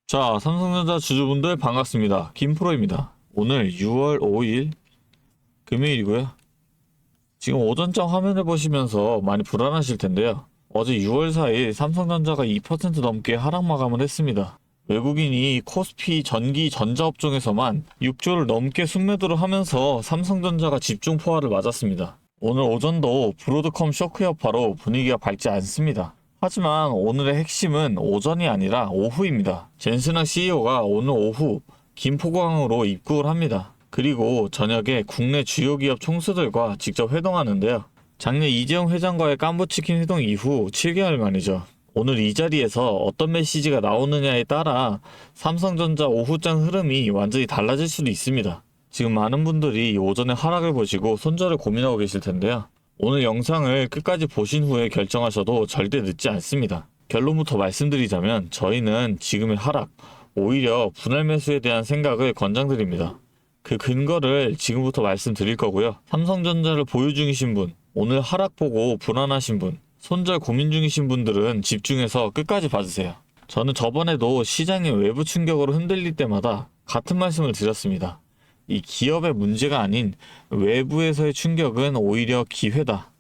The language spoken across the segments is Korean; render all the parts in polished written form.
자, 삼성전자 주주분들 반갑습니다. 김프로입니다. 오늘 6월 5일 금요일이고요. 지금 오전장 화면을 보시면서 많이 불안하실 텐데요. 어제 6월 4일 삼성전자가 2% 넘게 하락 마감을 했습니다. 외국인이 코스피 전기 전자업종에서만 6조를 넘게 순매도를 하면서 삼성전자가 집중 포화를 맞았습니다. 오늘 오전도 브로드컴 쇼크 여파로 분위기가 밝지 않습니다. 하지만 오늘의 핵심은 오전이 아니라 오후입니다. 젠슨학 CEO가 오늘 오후 김포공항으로 입국을 합니다. 그리고 저녁에 국내 주요 기업 총수들과 직접 회동하는데요. 작년 이재용 회장과의 깐부치킨 회동 이후 7개월 만이죠. 오늘 이 자리에서 어떤 메시지가 나오느냐에 따라 삼성전자 오후장 흐름이 완전히 달라질 수도 있습니다. 지금 많은 분들이 오전에 하락을 보시고 손절을 고민하고 계실 텐데요. 오늘 영상을 끝까지 보신 후에 결정하셔도 절대 늦지 않습니다. 결론부터 말씀드리자면 저희는 지금의 하락, 오히려 분할 매수에 대한 생각을 권장드립니다. 그 근거를 지금부터 말씀드릴 거고요. 삼성전자를 보유 중이신 분, 오늘 하락 보고 불안하신 분, 손절 고민 중이신 분들은 집중해서 끝까지 봐주세요. 저는 저번에도 시장의 외부 충격으로 흔들릴 때마다 같은 말씀을 드렸습니다. 이 기업의 문제가 아닌 외부에서의 충격은 오히려 기회다.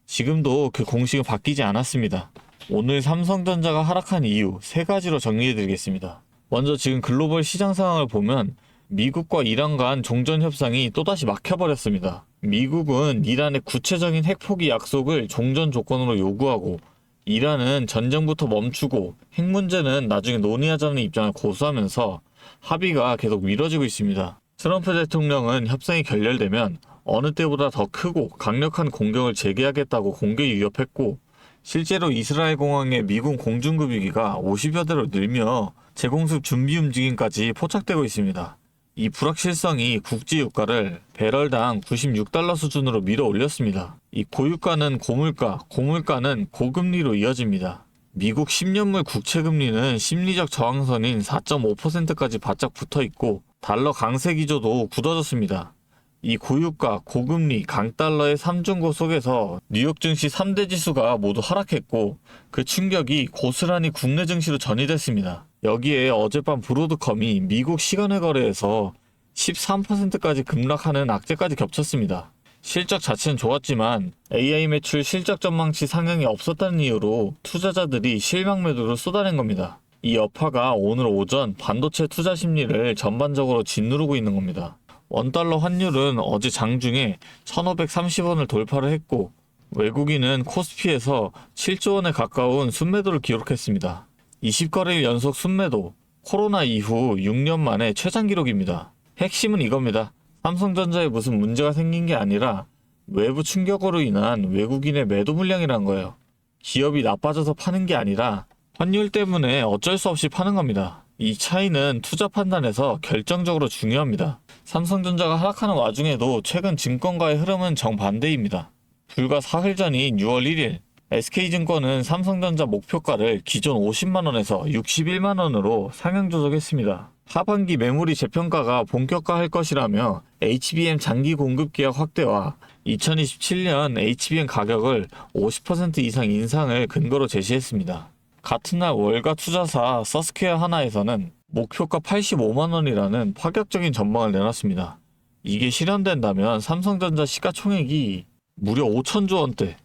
지금도 그 공식은 바뀌지 않았습니다. 오늘 삼성전자가 하락한 이유 3가지로 정리해드리겠습니다. 먼저 지금 글로벌 시장 상황을 보면 미국과 이란 간 종전 협상이 또다시 막혀버렸습니다. 미국은 이란의 구체적인 핵포기 약속을 종전 조건으로 요구하고 이란은 전쟁부터 멈추고 핵 문제는 나중에 논의하자는 입장을 고수하면서 합의가 계속 미뤄지고 있습니다. 트럼프 대통령은 협상이 결렬되면 어느 때보다 더 크고 강력한 공격을 재개하겠다고 공개 위협했고 실제로 이스라엘 공항의 미군 공중급유기가 50여 대로 늘며 재공습 준비 움직임까지 포착되고 있습니다. 이 불확실성이 국제 유가를 배럴당 96달러 수준으로 밀어 올렸습니다. 이 고유가는 고물가, 고물가는 고금리로 이어집니다. 미국 10년물 국채금리는 심리적 저항선인 4.5%까지 바짝 붙어있고 달러 강세 기조도 굳어졌습니다. 이 고유가, 고금리, 강달러의 3중고 속에서 뉴욕 증시 3대 지수가 모두 하락했고 그 충격이 고스란히 국내 증시로 전이됐습니다. 여기에 어젯밤 브로드컴이 미국 시간외 거래에서 13%까지 급락하는 악재까지 겹쳤습니다. 실적 자체는 좋았지만 AI 매출 실적 전망치 상향이 없었다는 이유로 투자자들이 실망 매도를 쏟아낸 겁니다. 이 여파가 오늘 오전 반도체 투자 심리를 전반적으로 짓누르고 있는 겁니다. 원달러 환율은 어제 장중에 1530원을 돌파를 했고 외국인은 코스피에서 7조 원에 가까운 순매도를 기록했습니다. 20거래일 연속 순매도, 코로나 이후 6년 만에 최장 기록입니다. 핵심은 이겁니다. 삼성전자에 무슨 문제가 생긴 게 아니라 외부 충격으로 인한 외국인의 매도 물량이란 거예요. 기업이 나빠져서 파는 게 아니라 환율 때문에 어쩔 수 없이 파는 겁니다. 이 차이는 투자 판단에서 결정적으로 중요합니다. 삼성전자가 하락하는 와중에도 최근 증권가의 흐름은 정반대입니다. 불과 사흘 전인 6월 1일 SK증권은 삼성전자 목표가를 기존 50만원에서 61만원으로 상향 조정했습니다. 하반기 메모리 재평가가 본격화할 것이라며 HBM 장기 공급 계약 확대와 2027년 HBM 가격을 50% 이상 인상을 근거로 제시했습니다. 같은 날 월가 투자사 서스퀘어 하나에서는 목표가 85만원이라는 파격적인 전망을 내놨습니다. 이게 실현된다면 삼성전자 시가총액이 무려 5천조 원대,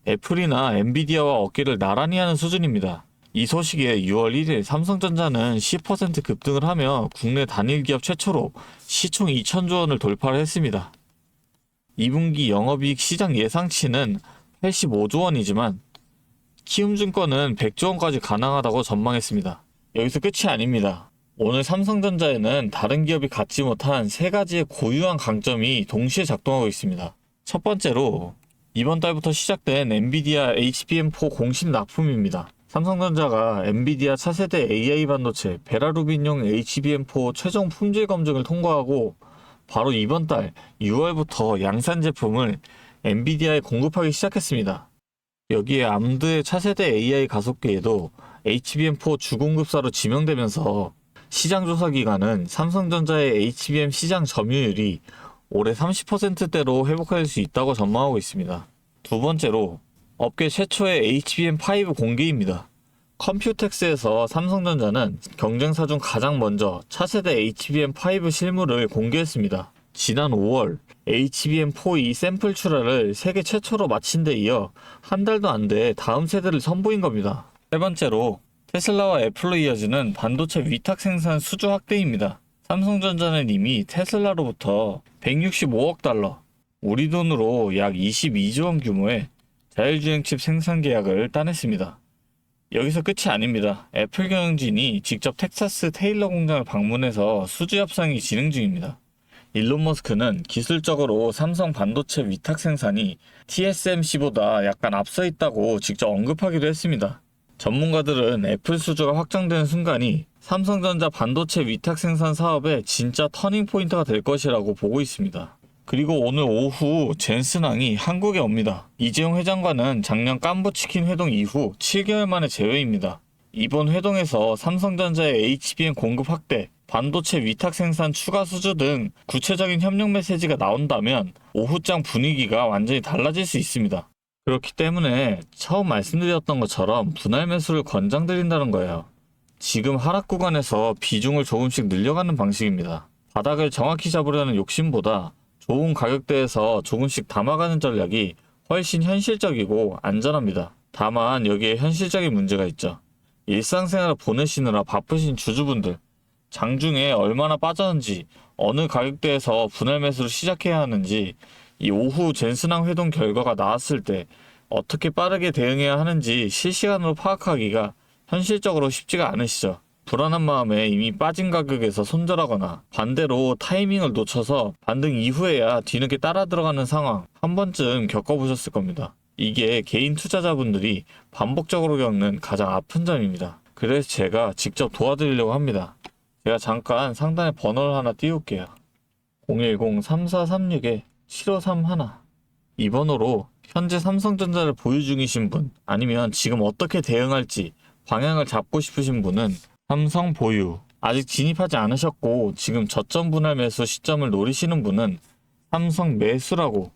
애플이나 엔비디아와 어깨를 나란히 하는 수준입니다. 이 소식에 6월 1일 삼성전자는 10% 급등을 하며 국내 단일 기업 최초로 시총 2천조 원을 돌파를 했습니다. 2분기 영업이익 시장 예상치는 85조 원이지만 키움증권은 100조 원까지 가능하다고 전망했습니다. 여기서 끝이 아닙니다. 오늘 삼성전자에는 다른 기업이 갖지 못한 3가지의 고유한 강점이 동시에 작동하고 있습니다. 첫 번째로 이번 달부터 시작된 엔비디아 HBM4 공식 납품입니다. 삼성전자가 엔비디아 차세대 AI 반도체 베라루빈용 HBM4 최종 품질 검증을 통과하고 바로 이번 달 6월부터 양산 제품을 엔비디아에 공급하기 시작했습니다. 여기에 암드의 차세대 AI 가속기에도 HBM4 주공급사로 지명되면서 시장조사 기관은 삼성전자의 HBM 시장 점유율이 올해 30%대로 회복할 수 있다고 전망하고 있습니다. 두 번째로 업계 최초의 HBM5 공개입니다. 컴퓨텍스에서 삼성전자는 경쟁사 중 가장 먼저 차세대 HBM5 실물을 공개했습니다. 지난 5월 HBM4E 샘플 출하를 세계 최초로 마친 데 이어 한 달도 안 돼 다음 세대를 선보인 겁니다. 세 번째로 테슬라와 애플로 이어지는 반도체 위탁 생산 수주 확대입니다. 삼성전자는 이미 테슬라로부터 165억 달러, 우리 돈으로 약 22조 원 규모의 자율주행 칩 생산 계약을 따냈습니다. 여기서 끝이 아닙니다. 애플 경영진이 직접 텍사스 테일러 공장을 방문해서 수주 협상이 진행 중입니다. 일론 머스크는 기술적으로 삼성 반도체 위탁 생산이 TSMC보다 약간 앞서 있다고 직접 언급하기도 했습니다. 전문가들은 애플 수주가 확정되는 순간이 삼성전자 반도체 위탁 생산 사업의 진짜 터닝 포인트가 될 것이라고 보고 있습니다. 그리고 오늘 오후 젠슨항이 한국에 옵니다. 이재용 회장과는 작년 깐부치킨 회동 이후 7개월 만에 재회입니다. 이번 회동에서 삼성전자의 HBM 공급 확대, 반도체 위탁 생산 추가 수주 등 구체적인 협력 메시지가 나온다면 오후장 분위기가 완전히 달라질 수 있습니다. 그렇기 때문에 처음 말씀드렸던 것처럼 분할 매수를 권장드린다는 거예요. 지금 하락 구간에서 비중을 조금씩 늘려가는 방식입니다. 바닥을 정확히 잡으려는 욕심보다 좋은 가격대에서 조금씩 담아가는 전략이 훨씬 현실적이고 안전합니다. 다만 여기에 현실적인 문제가 있죠. 일상생활을 보내시느라 바쁘신 주주분들, 장중에 얼마나 빠졌는지, 어느 가격대에서 분할 매수를 시작해야 하는지, 이 오후 젠슨항 회동 결과가 나왔을 때 어떻게 빠르게 대응해야 하는지 실시간으로 파악하기가 현실적으로 쉽지가 않으시죠. 불안한 마음에 이미 빠진 가격에서 손절하거나 반대로 타이밍을 놓쳐서 반등 이후에야 뒤늦게 따라 들어가는 상황 한 번쯤 겪어보셨을 겁니다. 이게 개인 투자자분들이 반복적으로 겪는 가장 아픈 점입니다. 그래서 제가 직접 도와드리려고 합니다. 제가 잠깐 상단에 번호를 하나 띄울게요. 010-3436-7531. 이 번호로 현재 삼성전자를 보유 중이신 분, 아니면 지금 어떻게 대응할지 방향을 잡고 싶으신 분은 삼성 보유, 아직 진입하지 않으셨고 지금 저점 분할 매수 시점을 노리시는 분은 삼성 매수라고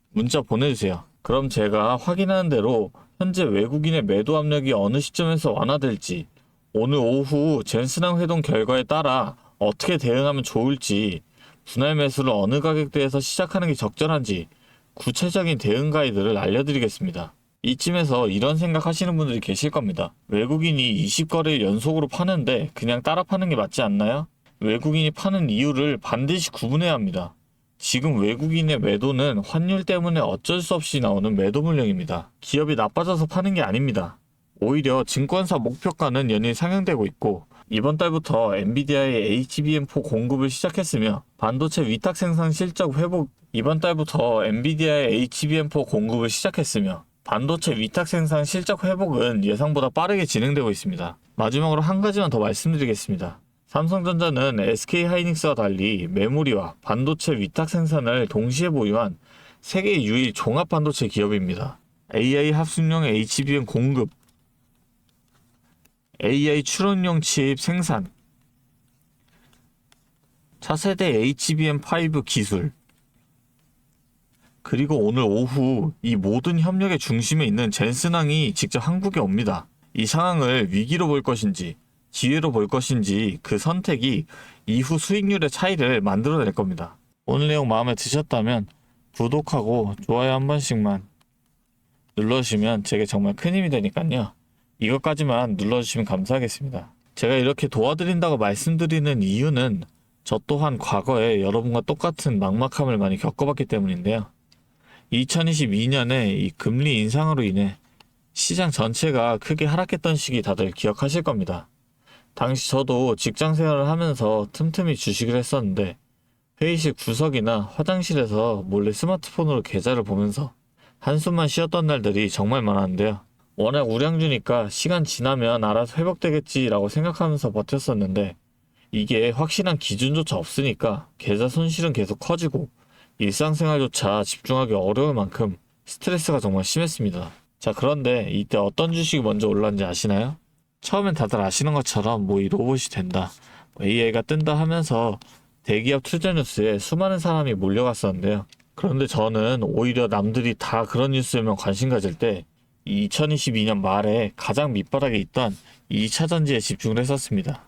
문자 보내주세요. 그럼 제가 확인하는 대로 현재 외국인의 매도 압력이 어느 시점에서 완화될지, 오늘 오후 젠슨항 회동 결과에 따라 어떻게 대응하면 좋을지, 분할 매수를 어느 가격대에서 시작하는 게 적절한지 구체적인 대응 가이드를 알려드리겠습니다. 이쯤에서 이런 생각하시는 분들이 계실 겁니다. 외국인이 20거래일 연속으로 파는데 그냥 따라 파는 게 맞지 않나요? 외국인이 파는 이유를 반드시 구분해야 합니다. 지금 외국인의 매도는 환율 때문에 어쩔 수 없이 나오는 매도 물량입니다. 기업이 나빠져서 파는 게 아닙니다. 오히려 증권사 목표가는 연일 상향되고 있고, 이번 달부터 엔비디아의 HBM4 공급을 시작했으며 반도체 위탁 생산 실적 회복, 이번 달부터 엔비디아의 HBM4 공급을 시작했으며 반도체 위탁 생산 실적 회복은 예상보다 빠르게 진행되고 있습니다. 마지막으로 한 가지만 더 말씀드리겠습니다. 삼성전자는 SK하이닉스와 달리 메모리와 반도체 위탁 생산을 동시에 보유한 세계 유일 종합 반도체 기업입니다. AI 합숙용 HBM 공급, AI 추론용 칩 생산, 차세대 HBM5 기술, 그리고 오늘 오후 이 모든 협력의 중심에 있는 젠슨항이 직접 한국에 옵니다. 이 상황을 위기로 볼 것인지 기회로 볼 것인지 그 선택이 이후 수익률의 차이를 만들어낼 겁니다. 오늘 내용 마음에 드셨다면 구독하고 좋아요 한 번씩만 눌러주시면 제게 정말 큰 힘이 되니까요. 이것까지만 눌러주시면 감사하겠습니다. 제가 이렇게 도와드린다고 말씀드리는 이유는 저 또한 과거에 여러분과 똑같은 막막함을 많이 겪어봤기 때문인데요. 2022년에 이 금리 인상으로 인해 시장 전체가 크게 하락했던 시기 다들 기억하실 겁니다. 당시 저도 직장 생활을 하면서 틈틈이 주식을 했었는데 회의실 구석이나 화장실에서 몰래 스마트폰으로 계좌를 보면서 한숨만 쉬었던 날들이 정말 많았는데요. 워낙 우량주니까 시간 지나면 알아서 회복되겠지라고 생각하면서 버텼었는데 이게 확실한 기준조차 없으니까 계좌 손실은 계속 커지고 일상생활조차 집중하기 어려울 만큼 스트레스가 정말 심했습니다. 자, 그런데 이때 어떤 주식이 먼저 올랐는지 아시나요? 처음엔 다들 아시는 것처럼 이 로봇이 된다, AI가 뜬다 하면서 대기업 투자 뉴스에 수많은 사람이 몰려갔었는데요. 그런데 저는 오히려 남들이 다 그런 뉴스에만 관심 가질 때 2022년 말에 가장 밑바닥에 있던 2차 전지에 집중을 했었습니다.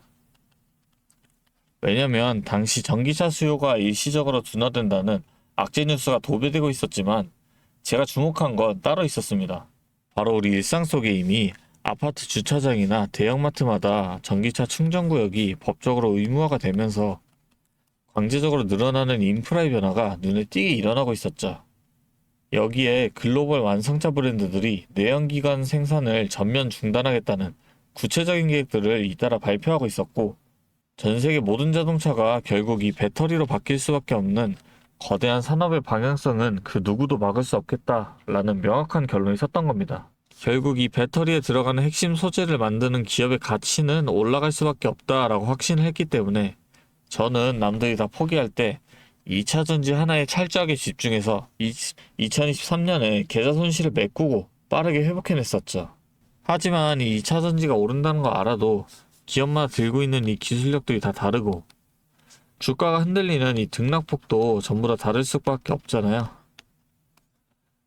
왜냐면 당시 전기차 수요가 일시적으로 둔화된다는 악재 뉴스가 도배되고 있었지만 제가 주목한 건 따로 있었습니다. 바로 우리 일상 속에 이미 아파트 주차장이나 대형마트마다 전기차 충전구역이 법적으로 의무화가 되면서 강제적으로 늘어나는 인프라의 변화가 눈에 띄게 일어나고 있었죠. 여기에 글로벌 완성차 브랜드들이 내연기관 생산을 전면 중단하겠다는 구체적인 계획들을 잇따라 발표하고 있었고, 전 세계 모든 자동차가 결국 이 배터리로 바뀔 수밖에 없는 거대한 산업의 방향성은 그 누구도 막을 수 없겠다라는 명확한 결론이 섰던 겁니다. 결국 이 배터리에 들어가는 핵심 소재를 만드는 기업의 가치는 올라갈 수밖에 없다라고 확신을 했기 때문에 저는 남들이 다 포기할 때 2차 전지 하나에 철저하게 집중해서 2023년에 계좌 손실을 메꾸고 빠르게 회복해냈었죠. 하지만 이 2차 전지가 오른다는 거 알아도 기업마다 들고 있는 이 기술력들이 다 다르고 주가가 흔들리는 이 등락폭도 전부 다 다를 수밖에 없잖아요.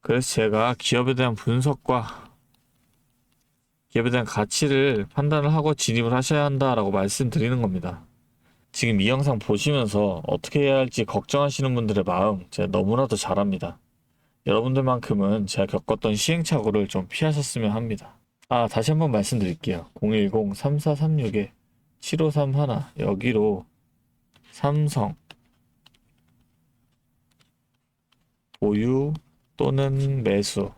그래서 제가 기업에 대한 분석과 기업에 대한 가치를 판단을 하고 진입을 하셔야 한다라고 말씀드리는 겁니다. 지금 이 영상 보시면서 어떻게 해야 할지 걱정하시는 분들의 마음 제가 너무나도 잘 압니다. 여러분들만큼은 제가 겪었던 시행착오를 좀 피하셨으면 합니다. 다시 한번 말씀드릴게요. 010-3436-7531 여기로 삼성 보유 또는 매수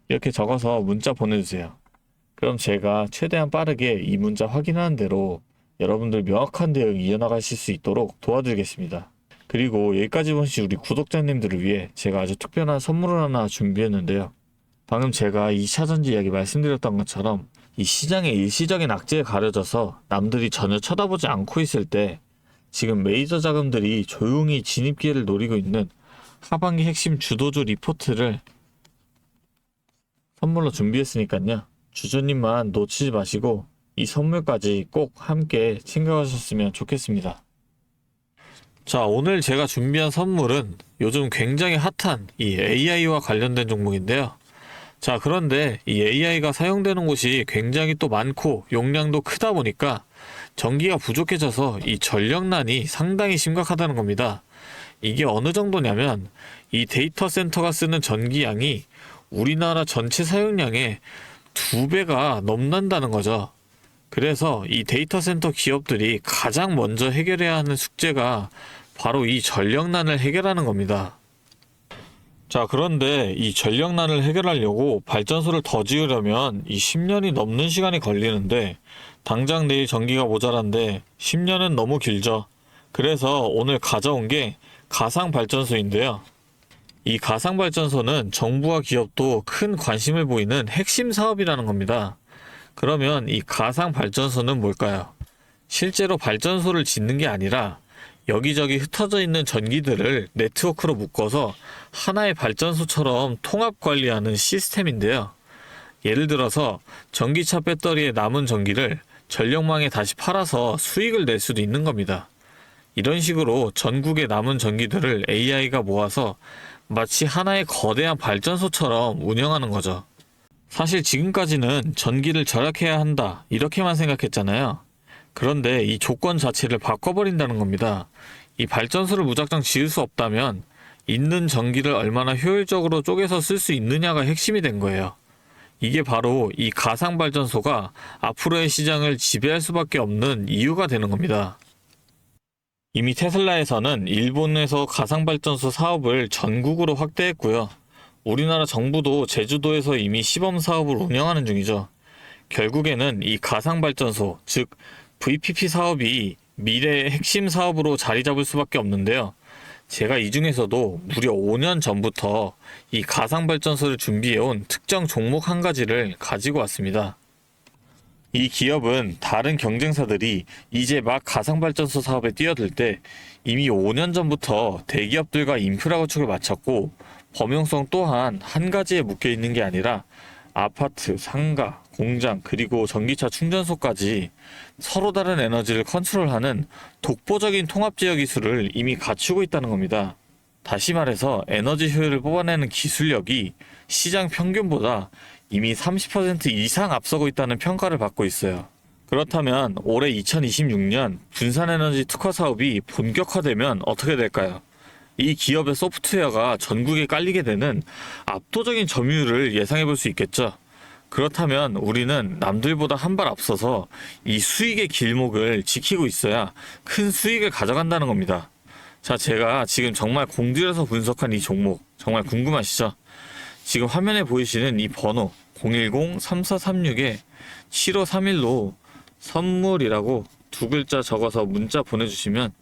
이렇게 적어서 문자 보내주세요. 그럼 제가 최대한 빠르게 이 문자 확인하는 대로 여러분들 명확한 대응 이어나가실 수 있도록 도와드리겠습니다. 그리고 여기까지 보신 우리 구독자님들을 위해 제가 아주 특별한 선물을 하나 준비했는데요. 방금 제가 2차 전지 이야기 말씀드렸던 것처럼 이 시장의 일시적인 악재에 가려져서 남들이 전혀 쳐다보지 않고 있을 때 지금 메이저 자금들이 조용히 진입 기회를 노리고 있는 하반기 핵심 주도주 리포트를 선물로 준비했으니까요. 주주님만 놓치지 마시고 이 선물까지 꼭 함께 챙겨가셨으면 좋겠습니다. 자, 오늘 제가 준비한 선물은 요즘 굉장히 핫한 이 AI와 관련된 종목인데요. 자, 그런데 이 AI가 사용되는 곳이 굉장히 또 많고 용량도 크다 보니까 전기가 부족해져서 이 전력난이 상당히 심각하다는 겁니다. 이게 어느 정도냐면 이 데이터 센터가 쓰는 전기량이 우리나라 전체 사용량의 2배가 넘는다는 거죠. 그래서 이 데이터 센터 기업들이 가장 먼저 해결해야 하는 숙제가 바로 이 전력난을 해결하는 겁니다. 자, 그런데 이 전력난을 해결하려고 발전소를 더 지으려면 이 10년이 넘는 시간이 걸리는데 당장 내일 전기가 모자란데 10년은 너무 길죠. 그래서 오늘 가져온 게 가상발전소인데요. 이 가상발전소는 정부와 기업도 큰 관심을 보이는 핵심 사업이라는 겁니다. 그러면 이 가상발전소는 뭘까요? 실제로 발전소를 짓는 게 아니라 여기저기 흩어져 있는 전기들을 네트워크로 묶어서 하나의 발전소처럼 통합 관리하는 시스템인데요. 예를 들어서 전기차 배터리에 남은 전기를 전력망에 다시 팔아서 수익을 낼 수도 있는 겁니다. 이런 식으로 전국의 남은 전기들을 AI가 모아서 마치 하나의 거대한 발전소처럼 운영하는 거죠. 사실 지금까지는 전기를 절약해야 한다 이렇게만 생각했잖아요. 그런데 이 조건 자체를 바꿔버린다는 겁니다. 이 발전소를 무작정 지을 수 없다면 있는 전기를 얼마나 효율적으로 쪼개서 쓸 수 있느냐가 핵심이 된 거예요. 이게 바로 이 가상발전소가 앞으로의 시장을 지배할 수밖에 없는 이유가 되는 겁니다. 이미 테슬라에서는 일본에서 가상발전소 사업을 전국으로 확대했고요. 우리나라 정부도 제주도에서 이미 시범 사업을 운영하는 중이죠. 결국에는 이 가상발전소, 즉 VPP 사업이 미래의 핵심 사업으로 자리 잡을 수밖에 없는데요. 제가 이 중에서도 무려 5년 전부터 이 가상발전소를 준비해온 특정 종목 한 가지를 가지고 왔습니다. 이 기업은 다른 경쟁사들이 이제 막 가상발전소 사업에 뛰어들 때 이미 5년 전부터 대기업들과 인프라 구축을 마쳤고 범용성 또한 한 가지에 묶여 있는 게 아니라 아파트, 상가, 공장, 그리고 전기차 충전소까지 서로 다른 에너지를 컨트롤하는 독보적인 통합제어 기술을 이미 갖추고 있다는 겁니다. 다시 말해서 에너지 효율을 뽑아내는 기술력이 시장 평균보다 이미 30% 이상 앞서고 있다는 평가를 받고 있어요. 그렇다면 올해 2026년 분산에너지 특화 사업이 본격화되면 어떻게 될까요? 이 기업의 소프트웨어가 전국에 깔리게 되는 압도적인 점유율을 예상해 볼 수 있겠죠. 그렇다면 우리는 남들보다 한 발 앞서서 이 수익의 길목을 지키고 있어야 큰 수익을 가져간다는 겁니다. 자, 제가 지금 정말 공들여서 분석한 이 종목 정말 궁금하시죠? 지금 화면에 보이시는 이 번호 010-3436-7531로 선물이라고 두 글자 적어서 문자 보내주시면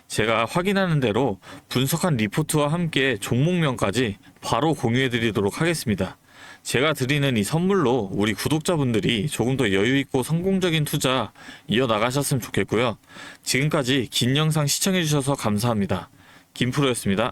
제가 확인하는 대로 분석한 리포트와 함께 종목명까지 바로 공유해드리도록 하겠습니다. 제가 드리는 이 선물로 우리 구독자분들이 조금 더 여유있고 성공적인 투자 이어나가셨으면 좋겠고요. 지금까지 긴 영상 시청해주셔서 감사합니다. 김프로였습니다.